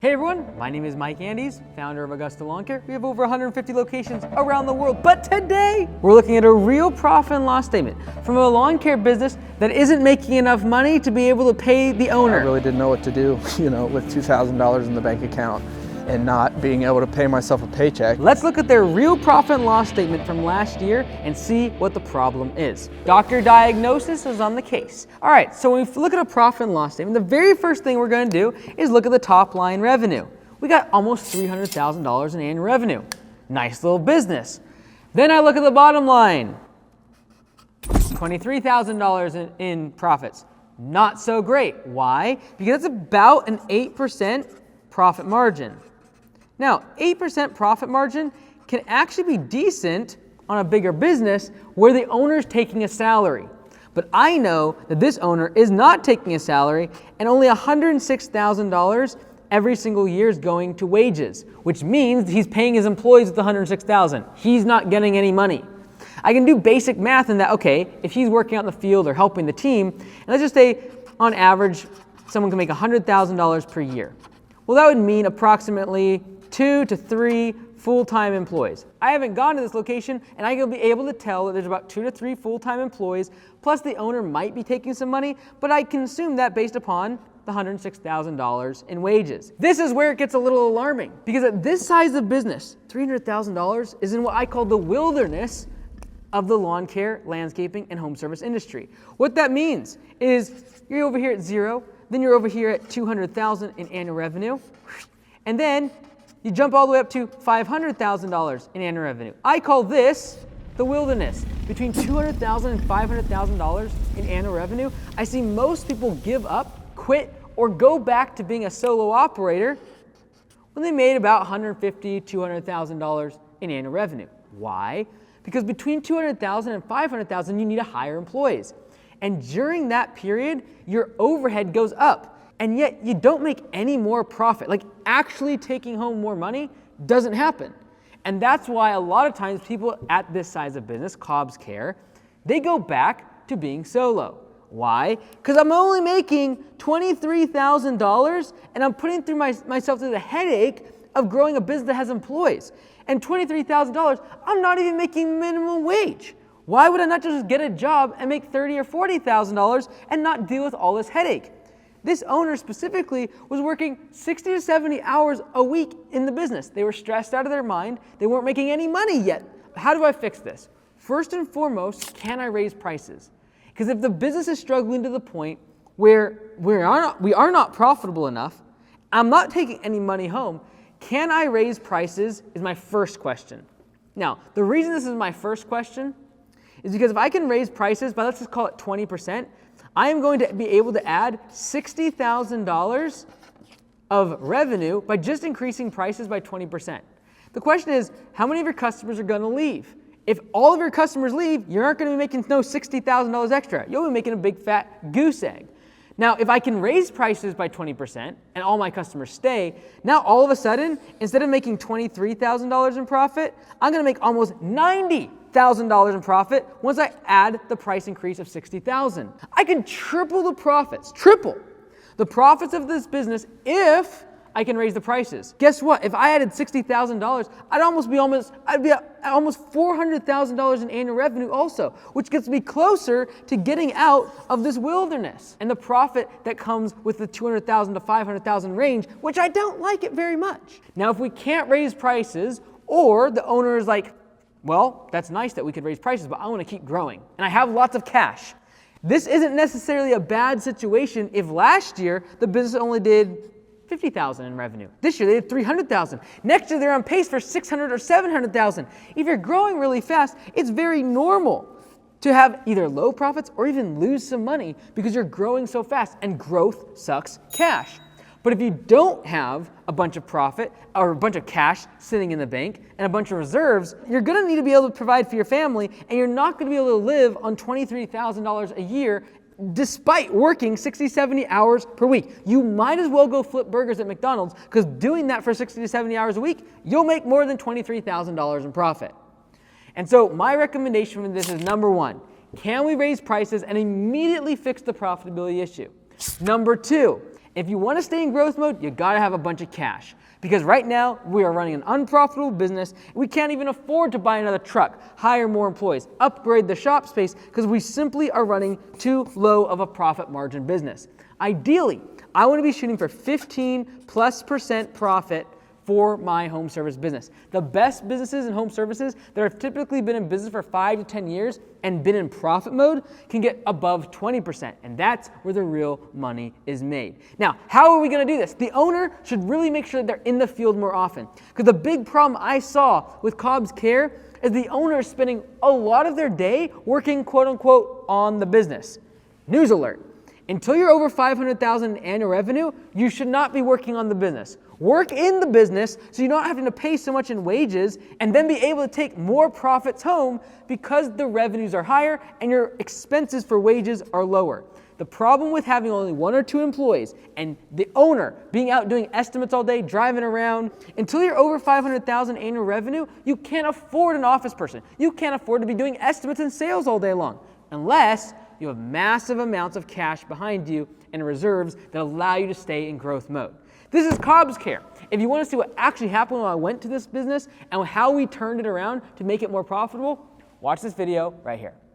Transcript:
Hey everyone, my name is Mike Andes, founder of Augusta Lawn Care. We have over 150 locations around the world, but today we're looking at a real profit and loss statement from a lawn care business that isn't making enough money to be able to pay the owner. I really didn't know what to do, with $2,000 in the bank account and not being able to pay myself a paycheck. Let's look at their real profit and loss statement from last year and see what the problem is. Doctor Diagnosis is on the case. All right, so when we look at a profit and loss statement, the very first thing we're going to do is look at the top line revenue. We got almost $300,000 in annual revenue. Nice little business. Then I look at the bottom line. $23,000 in profits. Not so great. Why? Because it's about an 8% profit margin. Now, 8% profit margin can actually be decent on a bigger business where the owner's taking a salary. But I know that this owner is not taking a salary and only $106,000 every single year is going to wages, which means he's paying his employees with the $106,000. He's not getting any money. I can do basic math in that, okay, if he's working out in the field or helping the team, and let's just say on average, someone can make $100,000 per year. Well, that would mean approximately 2 to 3 full-time employees. I haven't gone to this location and I will be able to tell that there's about 2 to 3 full-time employees, plus the owner might be taking some money, but I can assume that based upon the $106,000 in wages. This is where it gets a little alarming, because at this size of business, $300,000 is in what I call the wilderness of the lawn care, landscaping, and home service industry. What that means is you're over here at 0, then you're over here at $200,000 in annual revenue, and then you jump all the way up to $500,000 in annual revenue. I call this the wilderness. Between $200,000 and $500,000 in annual revenue, I see most people give up, quit, or go back to being a solo operator when they made about $150,000, $200,000 in annual revenue. Why? Because between $200,000 and $500,000, you need to hire employees. And during that period, your overhead goes up. And yet you don't make any more profit. Like actually taking home more money doesn't happen. And that's why a lot of times people at this size of business, Cobb's Care, they go back to being solo. Why? Because I'm only making $23,000 and I'm putting through myself through the headache of growing a business that has employees. And $23,000, I'm not even making minimum wage. Why would I not just get a job and make $30,000 or $40,000 and not deal with all this headache? This owner specifically was working 60 to 70 hours a week in the business. They were stressed out of their mind. They weren't making any money yet. How do I fix this? First and foremost, can I raise prices? Because if the business is struggling to the point where we are not profitable enough, I'm not taking any money home, can I raise prices is my first question. Now, the reason this is my first question is because if I can raise prices by, let's just call it 20%, I am going to be able to add $60,000 of revenue by just increasing prices by 20%. The question is, how many of your customers are going to leave? If all of your customers leave, you're not going to be making no $60,000 extra. You'll be making a big fat goose egg. Now, if I can raise prices by 20% and all my customers stay, now all of a sudden, instead of making $23,000 in profit, I'm going to make almost $90,000 in profit once I add the price increase of $60,000. I can triple the profits of this business if I can raise the prices. Guess what? If I added $60,000, I'd be at almost $400,000 in annual revenue also, which gets me closer to getting out of this wilderness and the profit that comes with the $200,000 to $500,000 range, which I don't like it very much. Now, if we can't raise prices, or the owner is like, well, that's nice that we could raise prices, but I want to keep growing, and I have lots of cash. This isn't necessarily a bad situation if last year the business only did $50,000 in revenue. This year they did $300,000. Next year they're on pace for $600,000 or $700,000. If you're growing really fast, it's very normal to have either low profits or even lose some money because you're growing so fast, and growth sucks cash. But if you don't have a bunch of profit or a bunch of cash sitting in the bank and a bunch of reserves, you're going to need to be able to provide for your family, and you're not going to be able to live on $23,000 a year despite working 60, 70 hours per week. You might as well go flip burgers at McDonald's, because doing that for 60 to 70 hours a week, you'll make more than $23,000 in profit. And so my recommendation for this is, number one, can we raise prices and immediately fix the profitability issue? Number two, If you want to stay in growth mode, you got to have a bunch of cash. Because right now, we are running an unprofitable business. We can't even afford to buy another truck, hire more employees, upgrade the shop space, because we simply are running too low of a profit margin business. Ideally, I want to be shooting for 15+% profit for my home service business. The best businesses in home services that have typically been in business for 5 to 10 years and been in profit mode can get above 20%, and that's where the real money is made. Now, how are we going to do this? The owner should really make sure that they're in the field more often, because the big problem I saw with Cobb's Care is the owner is spending a lot of their day working, quote unquote, on the business. News alert. Until you're over $500,000 in annual revenue, you should not be working on the business. Work in the business so you're not having to pay so much in wages and then be able to take more profits home because the revenues are higher and your expenses for wages are lower. The problem with having only 1 or 2 employees and the owner being out doing estimates all day, driving around, until you're over $500,000 annual revenue, you can't afford an office person. You can't afford to be doing estimates and sales all day long, unless you have massive amounts of cash behind you and reserves that allow you to stay in growth mode. This is Cobb's Care. If you want to see what actually happened when I went to this business and how we turned it around to make it more profitable, watch this video right here.